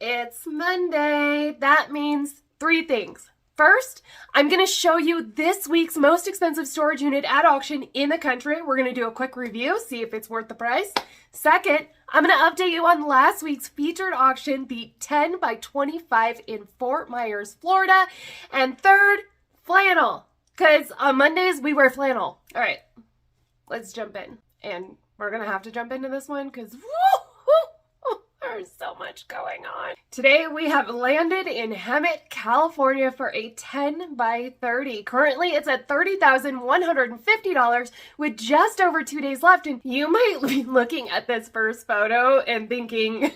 It's Monday. That means three things. First, I'm going to show you this week's most expensive storage unit at auction in the country. We're going to do a quick review, see if it's worth the price. Second, I'm going to update you on last week's featured auction, the 10 by 25 in Fort Myers, Florida. And third, flannel, because on Mondays we wear flannel. All right, let's jump in. And we're going to have to jump into this one because there's so much going on. Today we have landed in Hemet, California for a 10 by 30. Currently it's at $30,150 with just over 2 days left. And you might be looking at this first photo and thinking,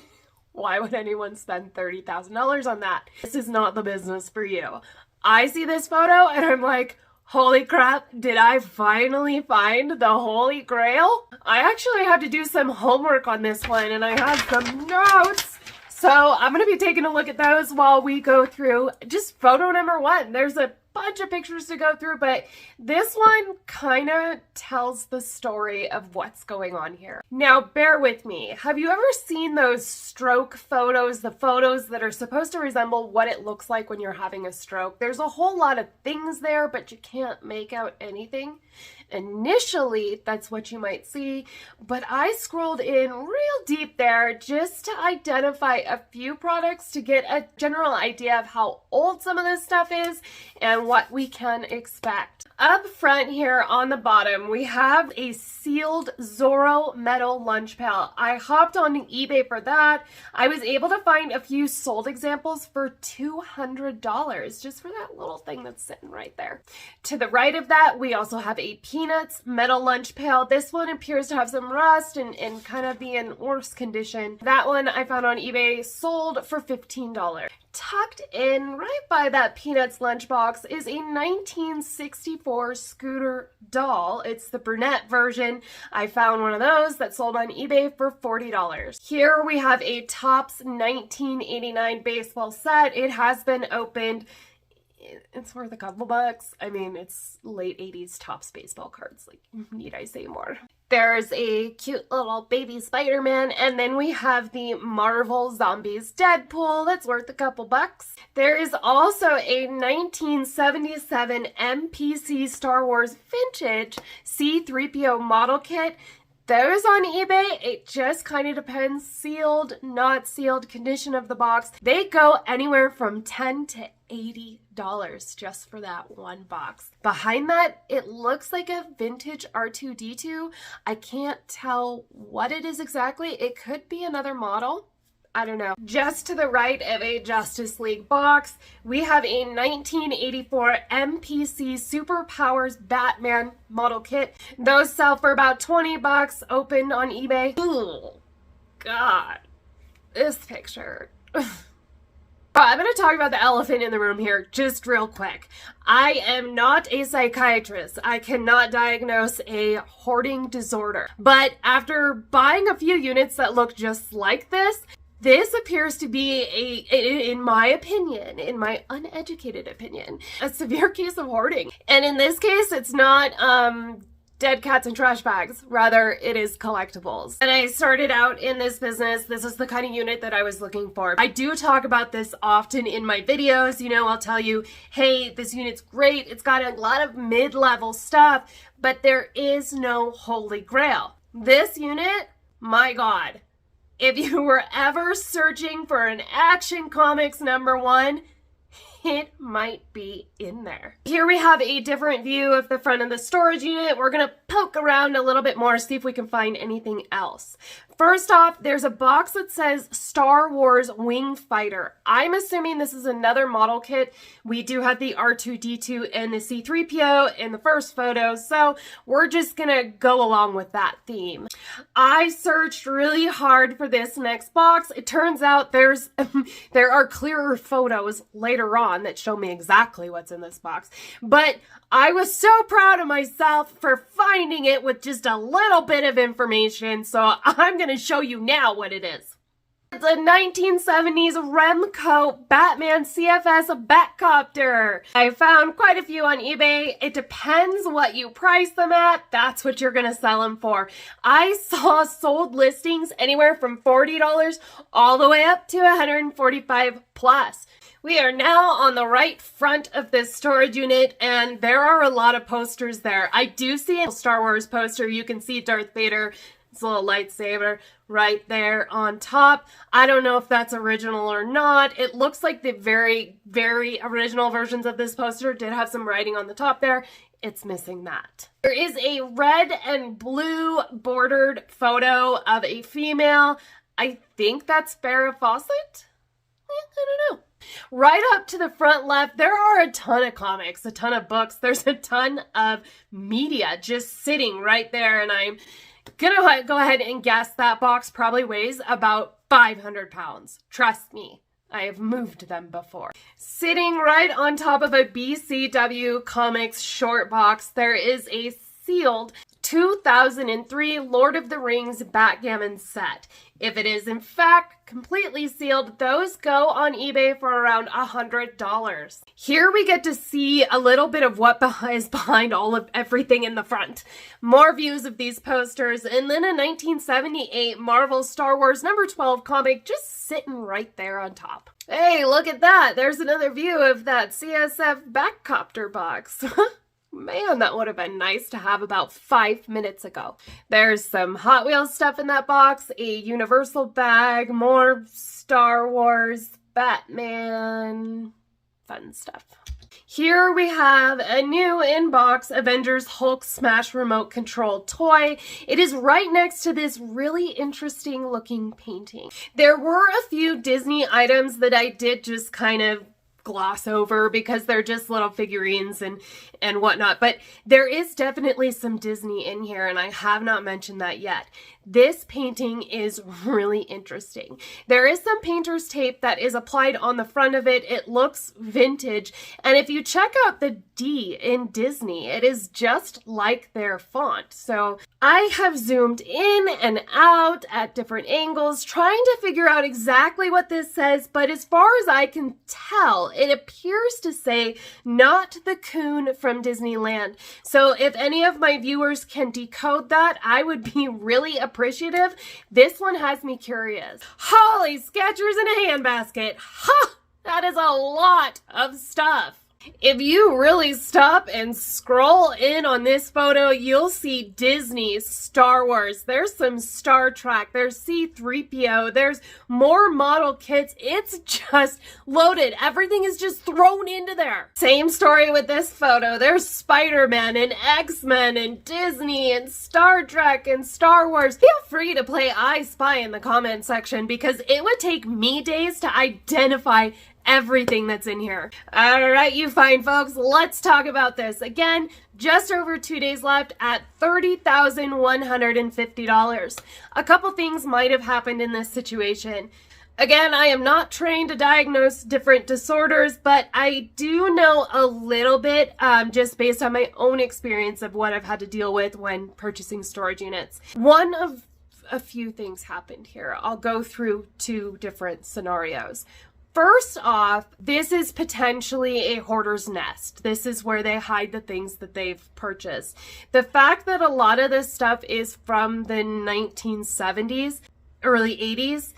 why would anyone spend $30,000 on that? This is not the business for you. I see this photo and I'm like, holy crap, did I finally find the Holy Grail? I actually had to do some homework on this one and I have some notes. So I'm going to be taking a look at those while we go through just photo number one. There's a bunch of pictures to go through, but this one kind of tells the story of what's going on here. Now, bear with me. Have you ever seen those stroke photos, the photos that are supposed to resemble what it looks like when you're having a stroke? There's a whole lot of things there, but you can't make out anything. Initially, that's what you might see, but I scrolled in real deep there just to identify a few products to get a general idea of how old some of this stuff is and what we can expect. Up front here on the bottom, we have a sealed Zorro metal lunch pail. I hopped on eBay for that. I was able to find a few sold examples for $200 just for that little thing that's sitting right there. To the right of that, we also have a Peanuts metal lunch pail. This one appears to have some rust and kind of be in worse condition. That one I found on eBay, sold for $15. Tucked in right by that Peanuts lunchbox is a 1964 scooter doll. It's the brunette version. I found one of those that sold on eBay for $40. Here we have a Topps 1989 baseball set. It has been opened. It's worth a couple bucks. I mean, it's late 80s Topps baseball cards. Like, need I say more? There's a cute little baby Spider-Man, and then we have the Marvel Zombies Deadpool that's worth a couple bucks. There is also a 1977 MPC Star Wars Vintage C-3PO model kit. Those on eBay, it just kind of depends. Sealed, not sealed, condition of the box. They go anywhere from $10 to $80 just for that one box. Behind that, it looks like a vintage R2-D2. I can't tell what it is exactly. It could be another model. I don't know. Just to the right of a Justice League box, we have a 1984 MPC Superpowers Batman model kit. Those sell for about 20 bucks, opened on eBay. Oh, God. This picture. I'm going to talk about the elephant in the room here just real quick. I am not a psychiatrist. I cannot diagnose a hoarding disorder. But after buying a few units that look just like this appears to be in my opinion, in my uneducated opinion, a severe case of hoarding. And in this case, it's not dead cats and trash bags. Rather, it is collectibles. And I started out in this business. This is the kind of unit that I was looking for. I do talk about this often in my videos. You know, I'll tell you, hey, this unit's great. It's got a lot of mid-level stuff, but there is no Holy Grail. This unit, my God. If you were ever searching for an Action Comics #1, it might be in there. Here we have a different view of the front of the storage unit. We're gonna poke around a little bit more, see if we can find anything else. First off, there's a box that says Star Wars Wing Fighter. I'm assuming this is another model kit. We do have the R2-D2 and the C-3PO in the first photo, so we're just gonna go along with that theme. I searched really hard for this next box. It turns out there are clearer photos later on that show me exactly what's in this box. But I was so proud of myself for finding it with just a little bit of information, so I'm going to show you now what it is. It's a 1970s Remco Batman CFS Batcopter. I found quite a few on eBay. It depends what you price them at. That's what you're gonna sell them for. I saw sold listings anywhere from $40 all the way up to $145 plus. We are now on the right front of this storage unit, and there are a lot of posters there. I do see a Star Wars poster. You can see Darth Vader. It's a little lightsaber right there on top. I don't know if that's original or not. It looks like the very, very original versions of this poster did have some writing on the top there. It's missing that. There is a red and blue bordered photo of a female. I think that's Farrah Fawcett? I don't know. Right up to the front left, there are a ton of comics, a ton of books. There's a ton of media just sitting right there, and I'm gonna go ahead and guess that box probably weighs about 500 pounds. Trust me, I have moved them before. Sitting right on top of a BCW Comics short box, there is a sealed 2003 Lord of the Rings backgammon set. If it is in fact completely sealed, those go on eBay for around $100. Here we get to see a little bit of what is behind all of everything in the front. More views of these posters, and then a 1978 Marvel Star Wars number 12 comic just sitting right there on top. Hey, look at that. There's another view of that CSF Batcopter box. Man, that would have been nice to have about 5 minutes ago. There's some Hot Wheels stuff in that box, a Universal bag, more Star Wars, Batman, fun stuff. Here we have a new in-box Avengers Hulk Smash remote control toy. It is right next to this really interesting looking painting. There were a few Disney items that I did just kind of gloss over because they're just little figurines and whatnot, but there is definitely some Disney in here, and I have not mentioned that yet. This painting is really interesting. There is some painter's tape that is applied on the front of it. It looks vintage, and if you check out the D in Disney, it is just like their font. So I have zoomed in and out at different angles trying to figure out exactly what this says, but as far as I can tell, it appears to say "Not the Coon from Disneyland." So if any of my viewers can decode that, I would be really appreciative. This one has me curious. Holy Skechers in a handbasket. Ha! That is a lot of stuff. If you really stop and scroll in on this photo, you'll see Disney, Star Wars, there's some Star Trek, there's C-3PO, there's more model kits. It's just loaded. Everything is just thrown into there. Same story with this photo. There's Spider-Man and X-Men and Disney and Star Trek and Star Wars. Feel free to play I Spy in the comment section because it would take me days to identify everything that's in here. All right, you fine folks, let's talk about this. Again, just over 2 days left at $30,150. A couple things might have happened in this situation. Again, I am not trained to diagnose different disorders, but I do know a little bit just based on my own experience of what I've had to deal with when purchasing storage units. One of a few things happened here. I'll go through 2 different scenarios. First off, this is potentially a hoarder's nest. This is where they hide the things that they've purchased. The fact that a lot of this stuff is from the 1970s, early 80s,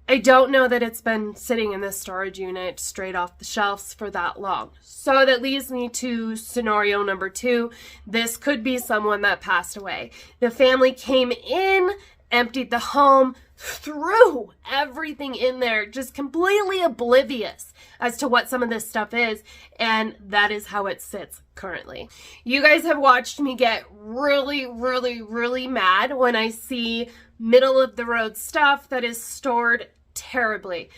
I don't know that it's been sitting in this storage unit straight off the shelves for that long. So that leads me to scenario number 2. This could be someone that passed away. The family came in, emptied the home, threw everything in there, just completely oblivious as to what some of this stuff is, and that is how it sits currently. You guys have watched me get really, really, really mad when I see middle of the road stuff that is stored terribly.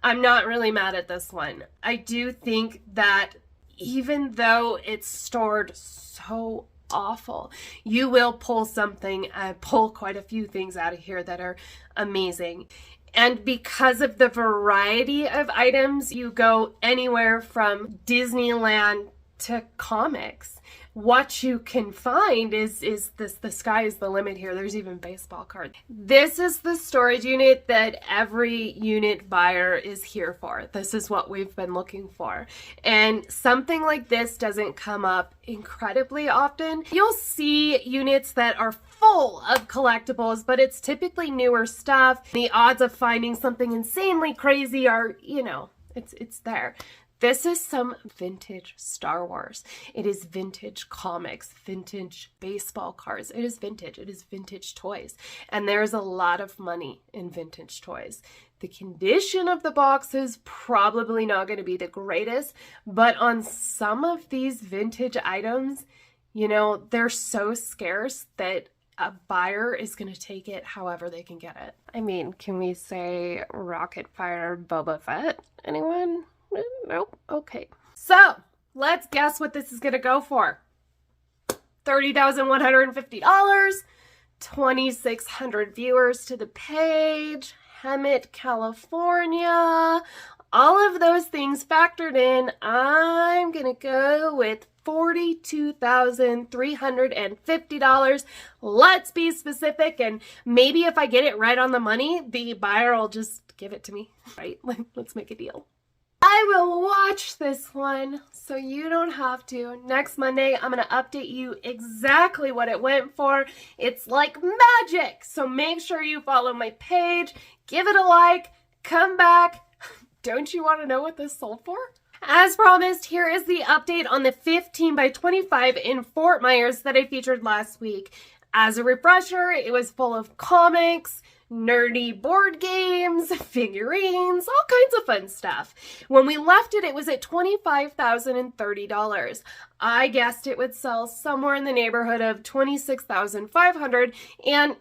I'm not really mad at this one. I do think that even though it's stored so awful, you will pull something, pull quite a few things out of here that are amazing. And because of the variety of items, you go anywhere from Disneyland to comics. What you can find is this, the sky is the limit here. There's even baseball cards. This is the storage unit that every unit buyer is here for. This is what we've been looking for. And something like this doesn't come up incredibly often. You'll see units that are full of collectibles, but it's typically newer stuff. The odds of finding something insanely crazy are, you know, it's there. This is some vintage Star Wars. It is vintage comics, vintage baseball cards. It is vintage. It is vintage toys. And there's a lot of money in vintage toys. The condition of the box is probably not going to be the greatest, but on some of these vintage items, you know, they're so scarce that a buyer is going to take it however they can get it. I mean, can we say Rocket Fire Boba Fett? Anyone? Nope. Okay. So let's guess what this is going to go for. $30,150, 2,600 viewers to the page, Hemet, California, all of those things factored in. I'm going to go with $42,350. Let's be specific, and maybe if I get it right on the money, the buyer will just give it to me, right? Let's make a deal. I will watch this one so you don't have to. Next Monday, I'm going to update you exactly what it went for. It's like magic. So make sure you follow my page, give it a like, come back. Don't you want to know what this sold for? As promised, here is the update on the 15 by 25 in Fort Myers that I featured last week. As a refresher, it was full of comics, nerdy board games, figurines, all kinds of fun stuff. When we left it, it was at $25,030. I guessed it would sell somewhere in the neighborhood of $26,500, and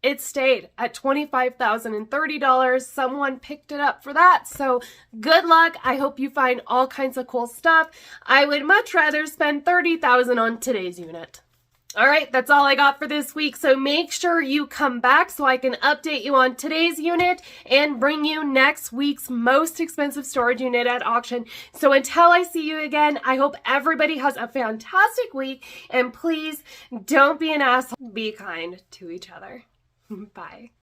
it stayed at $25,030. Someone picked it up for that, so good luck. I hope you find all kinds of cool stuff. I would much rather spend $30,000 on today's unit. All right, that's all I got for this week, so make sure you come back so I can update you on today's unit and bring you next week's most expensive storage unit at auction. So until I see you again, I hope everybody has a fantastic week, and please don't be an asshole. Be kind to each other. Bye.